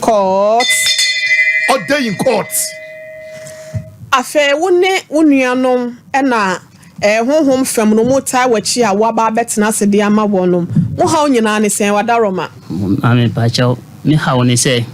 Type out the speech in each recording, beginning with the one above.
court. Or day in court. Afe wone ena honhom fam no mota wachi a waba betina se de ama wonom. Mo ha onyina ne sen wadaroma. Ame pacho me ha woni say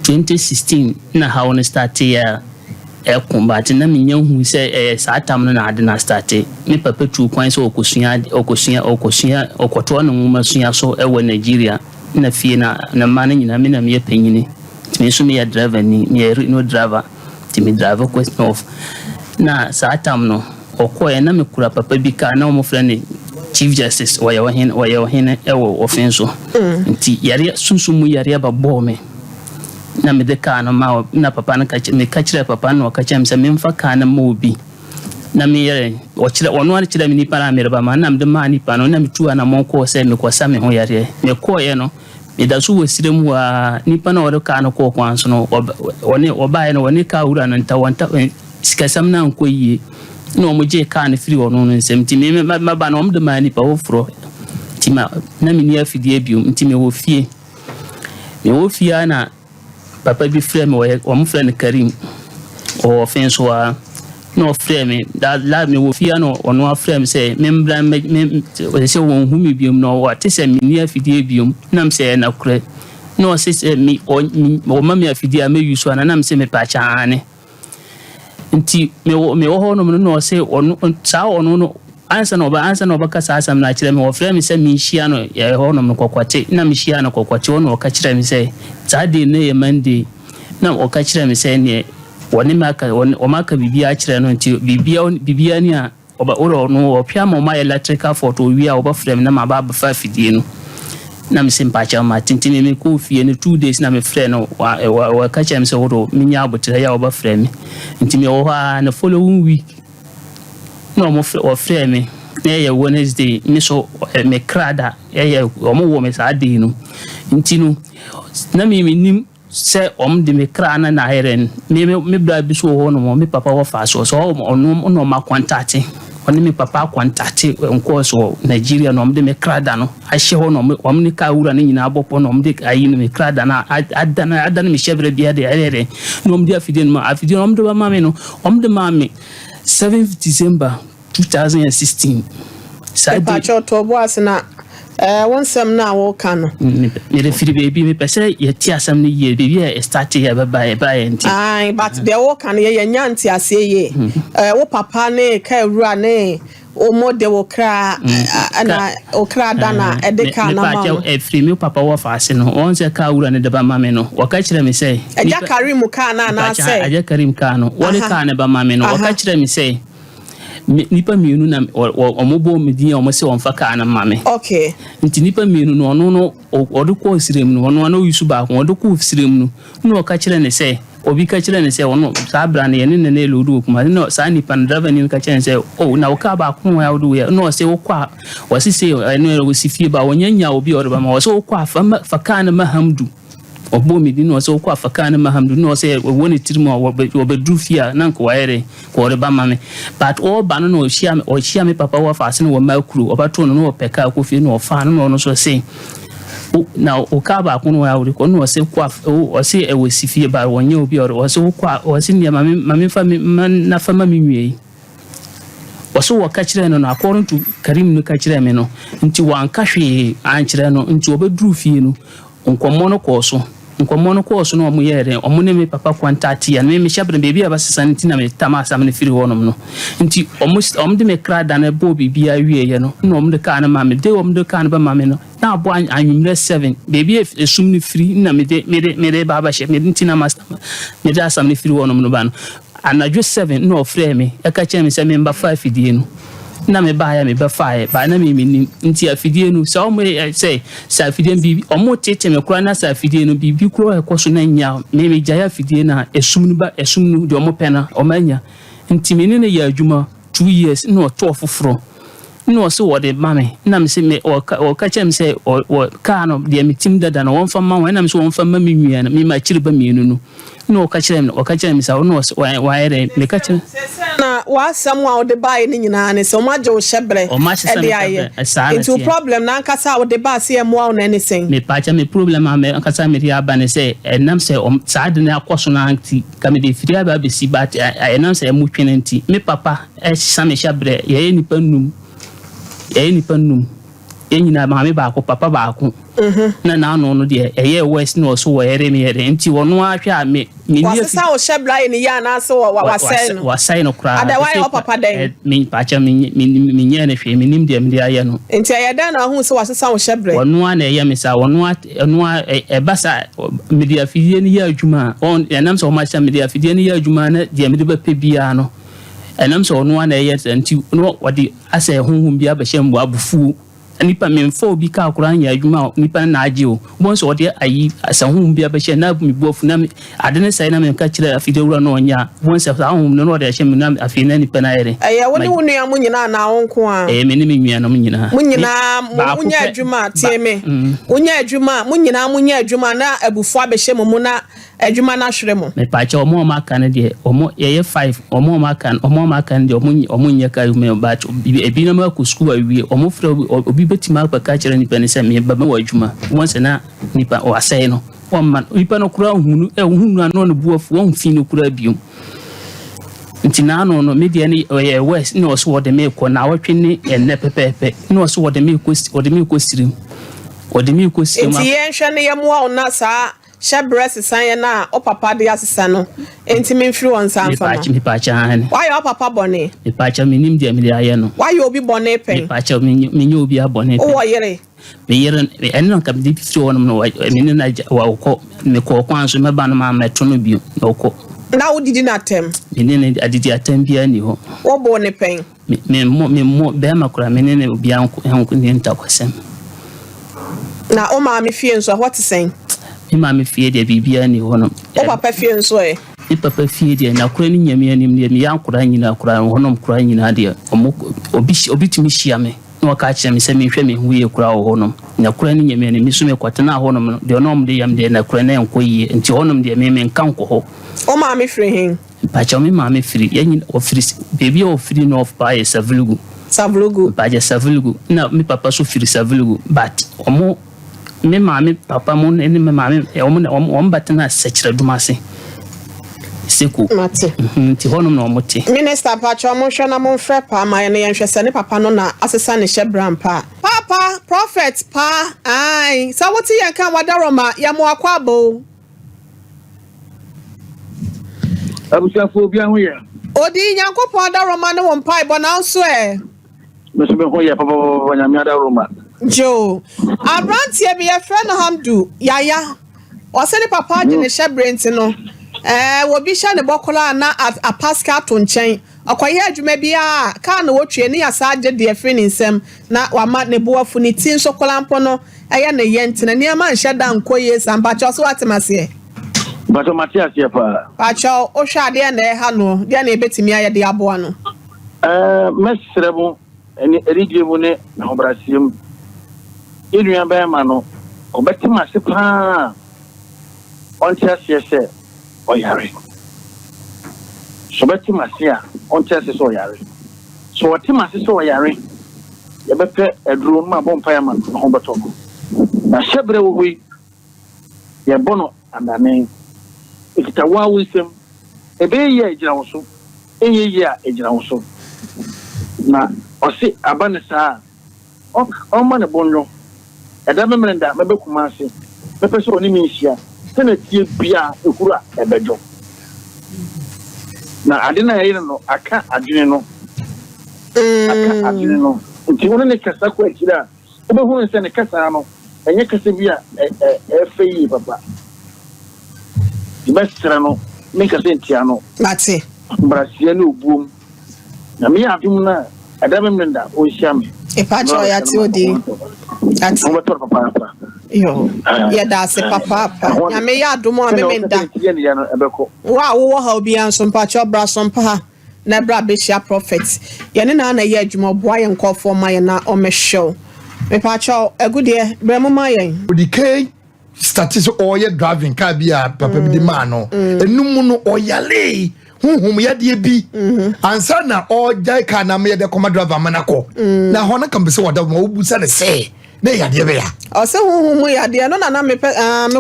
2016 na ha woni start ya combat na me nyahu say satam no na ade na start me papa tu kwan so okotua okoto no masua so ewo Nigeria na fie na man nyina me na me panyini me so me ya driver ni me no driver ti me driver question of na satam no okoye na me kura papa bi ka na mo frane Chief Justice waya hin ewo offenso nti yare sunsumu yare ba bome na me de ka na ma na papa na ka chire papa na ka chem se me mfa ka na mobi na me yare o chire ono ari chire me ni para me ba ma na me de ma ni pa no na me tuwa na mo ko se me ko sa me ho yare me ko ye no me da su wasire mu a ni pa na o ka na ko kwan so no oni oba ye no oni ka wura no nta wanta sikasam na nko yi no mo je ka na free ono no nsem ti me ba na o de ma ni pa ofro ti ma na me ni afidie biom nti me wo fie na papa bi frame o mo frame Karim o offense wa no frame that la me wo fia no ono frame say membra me say won hu mi biom no wa te say me ni afidie biom nam say na kure no say me o ma me afidie me yusu na nam say me pa chaane nti me wo ho no say ono sa ono no ansa no ba ka sa asam na kire me wo frame say me hia no ye ho no kokwate na me hia no kokwate ono ka kire me say zade ne ye mande na o ka kire me say ne woni maka o maka bibia kire no nti bibia ni a oba oro no o pia mo ma electrical photo wi a oba frame na ma ba fa fidie no na me simpa cha ma tintini me ko fie ne 2 days na me frame no wa ka kire me say oro minya abotre ya oba frame nti me o ha na following week no mo frame me na Wednesday me so me krada o mo wo me sa de no nti no na me nim se de me kra na heren me bra bi so ho no mo me papa wo fa so ono ma contact oni me papa contact nko so Nigeria no de me krada no ahye ho no o me ka wura ne nyina abopo no de ayi no me krada na adana me shebre bia de heren no de afidien no de ba ma me no de ma me 7th December 2016 sai pa choto bo asina wonsam na wo kano me the free baby me pese ye ti asam ne ye baby e start here ba enti ai but the wo kano ye nyanti ase ye wo papa ne ka ewura ne o mode wo kra ana o kra dana e de ka na ma e free me papa wo fa ase no won se ka ewura ne de ba ma me no wo ka kire me say eja Karim ka na say eja Karim ka no wo ne ka ne ba ma me no wo ka kire me say nipa mienu na omobo medin o mo se on fa ka na mame okay nti nipa mienu no ono odukọ sirem no ono na yusu ba ko odukọ sirem no ka kire ne se obi ka kire ne se ono sa bra ne ne ne lodu kuma no sa nipa driver ni ka kire ne se o na wo ka ba ko ya odu ya no se wo kwa wo se no wo sifie ba wonyanya obi o ba ma wo se wo kwa fa ka na mahamdu obo mi dinu so ko afaka na mahamdu no say woni tirimo obedru fia na nko waere ko re ba mame but o ba no o hia me papa wa fa se no makuru obato no opeka ko fie no fa no so say na o ka ba ko no ya wori ko no say ko o say e wo sifie ba wonye obi o so ko o say ne mame fa na fa mame nwie o so wo ka kire no according to Karim no ka kire me no nti wan ka hwe an kire no nti obedru fie no nkomo no ko so no mo yere omo ne me papa contact ya me shabre baby abasesa nti na me tama asam ne firi honom no nti omo de me krada na bo bibia wie ye no no omo de ka na ma me de omo de ka na ba ma me no na abo anwumre 7 baby esum ne firi na me de baba she me nti na master me de asam ne firi honom no ba no anadwo 7 no ofre me e ka che me se me mba 5 die no na me ba ya me ba fa ba na me nti afidie no so mo say sa afidie bibi omo tete me kura na sa afidie no bibi kura e koso na nya me jaya afidie na esum no de omo pena omanya nti me ne ya adwuma 2 years no to ofoforo no so wo de mame na me se me o ka chem say o ka no de me tim dada no won fa ma wo na me so won fa ma me nwia na me ma kire ba mienu no no o ka kire me sa no wa ere me ka kire na wasam wa de bae ni nyina ne se o ma je o hyebre e de aye into problem na nkasa o de ba se emo wa na ne sen me pa cha me problem am nkasa me ria ba ne se enam se saa de na akoso na anti ka me de firi aba be si bat enam se emu twene anti me papa e hyesan me hyebre ye nipa num enyina ma me ba ko papa ba ko na no de eye west no so wo ere me ere nti wono ahwe a me ni wasa o hyebre ni ya na so wasai no kra ada why o papa den me pa cha me nye na hwe me nim de me de aye no nti eye dan na hu so wasesa o hyebre wono na eye me sa wono e basa me de afidie ni ya adwuma on enam so ma cha me de afidie ni ya adwuma na de me de ba pebia no enam so wono na eye nti no wodi asa honhom bia ba hyembo abufu nipa memfo bi ka akura nya adwuma nipa na agye o bon so de ayi asahum bia be hye na mi bofu na ade ne sai na me ka kire afide wura no nya bon se ahum no de hye me na afi na nipa na yere woni wonu ya munyina na wonko a me ne me nwia no munyina munya adwuma tie me munya adwuma munya adwuma na abufu abehye mu na adwuma na hwere mu me pa cha omo ma kan de omo ye 5 omo ma kan de omo nya ka me ba ebi na ma ku school awie omo fra obi betima akaka kire nipa ne se me ba wa adwuma wonse na nipa o asai no won nipa no kura hunu ano no buafu won fi no kura biom nti na no media ni west no so wo de me ko na wotwe ni enne pepepe no so wo de me ko sirim nti yen hwe ne yemu a ona sa hyebre sesan na o papa de asesa no enti me mfiri won sanfa no me pa cha han why o papa bone me pa cha me nim de me aye no why obi bone pen me pa cha me nya obi abone o yere me yere eno kam di fiti won no me na wa ko me ko kwan so me ba no ma meto no bio no ko na wo didi na tem me ne adidi atem bia ni ho wo bone pen me be makura me ne obi anko ni ntakwasem na o ma me fie nso what saying me ma me fie de bibia ni ho no o papa fie nso e ni papa fie de na kura ni nyame anim de me yankura nyina kura honom kura nyina de obi timi hia me no ka kire me se me hwe me hu ye kura honom na kura ni nyame anim so me kwatena honom de onom de yam de na kura na enko yi nti honom de me nkan ko ho o ma me firi hin pa cha me ma me firi yanyi ofiri baby ofiri no of by savlugu pa ja savlugu na me papa so firi savlugu but omo me mama papa mo ne me mama omo batena sekira dumase seku mate ti honom na omote minister pacho mo hwe na mo mfre pa ma ne yenhwe se ne papa no na asesa ne hyebre pa papa prophet pa ai so what yen kan wadaroma ya mo akwabo abusafo bia ho ye odi nyankopon wadaroma ne won pa ibo na nso e me so be ho ye papa nyame wadaroma Jo abrantie bi ye friend Hamdu yaya o se ne papa je ne hyebre nti no wo bi hye ne bokola na a pascal to nchen akoye adwuma bia ka na wotwe ne yasa age de friend nsem na wa ma ne boafu ne tin so kolampo no eye ne yentene ne ma nhye da nkoye samba cho so atemase bato Matias ye pa cho o hwa de na ha no de na ebetimi aye de aboa no mesrebo eni erigyebu ne na obrasiem inu aba ma no obetima se pa onti asiese oyare so betima se a onti asiese oyare so otima asiese oyare ye bepe eduro ma bompa ya ma no hobeto na hyebre wo wi ye bono andane ikitawa wisem ebe ye ejira wo so enye a ejira wo so na osi abanisa o ma ne bonyo eda memrenda mebe kumase pepe so oni minhia tena tie bia ekura ebejo na ade na yire no aka adwene no nti wona ne kasa ko akira obehu nse ne kasa no enye kasa bia efe papa ibesra no ne kasa ntia no mate brasia ne obuom na me adum na eda memrenda o hiame pacho ya ti odi ati papa yo ya da se papa ya me ya adumo amemenda wa wo ha obi anso pacho bra so mpa na bra be share prophet ya ne na ya adwuma boa ye nkofo ma ye na o me show me pacho agudie bra mo ma ye odike statistics all driving car bia papa bi de ma no enum no oyale honhom yade bi ansa na ojai ka na me de koma driver manako na ho na kambe se wada ma obusa ne se na yade be ya o se honhom yade no na me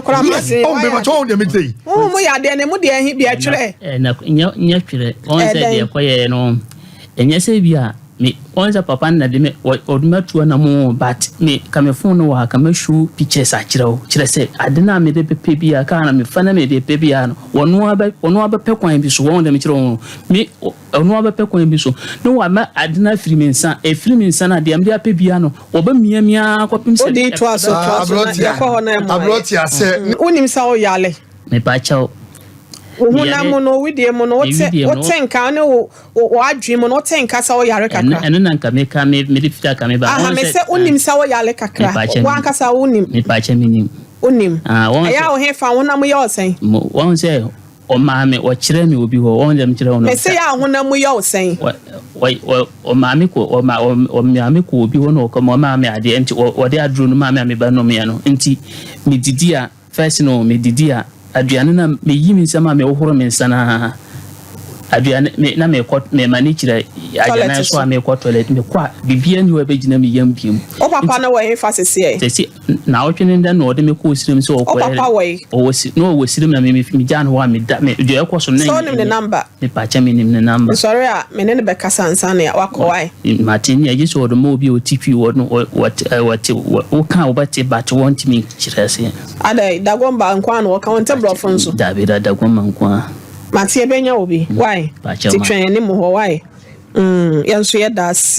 kora ma se o be ma to de me sei honhom yade ne mu de ahi bi atwere na nya twere on se de koye no enye se bia me onza papa na de me odumatu na mo but me kamefon no wa kamashu pictures a kire se adena me de pepe bia ka na me fa na me de pepe bia no wono aba pe kwan bi so won de me kire won me ono aba pe kwan bi so no wa ma adena firiminsa firiminsa na de am de ape bia no oba miamia kopim se odi to aso ya ko na mo abroti ase unim sa o yale me pa chao uhuna mo no widie mo no wote nka ne wo adwe mo no wote nka sa wo yare kakra eno na nka me ka me de fita ka me ba aha me se unim sa wo yare kakra wa nka sa unim me pa che minim unim won ya wo he fa wona mo ye osen won se o ma me o kire me obi ho won dem kire ho no me se ya wona mo ye osen o ma me ko o ma me ko obi ho no ko ma me ade enti o de adru no ma me ba no me no enti me didi a first no me didi a aduane na me yimi nsama me wohoro me nsana aduane na me ko me mani kire agana so me ko toilet me kwa bibia ni wa begina me yam biem o papa na wo he fa sese sese na otwene nda na ode me ko osirim so o papa wo o wosi no wo osirim na me jan ho a me da me de ekoso na so nim the number me pa cha me nim the number sorry a me ne be kasa nsana ya wakowai martin ya giso odo mo obi o TP wo no what o kan obate but want me kire se ada dagomba nkwa na wo kan wonte brofo nso David dagomba nkwa Matie benya obi why ti twen ni mo ho why yenso ye das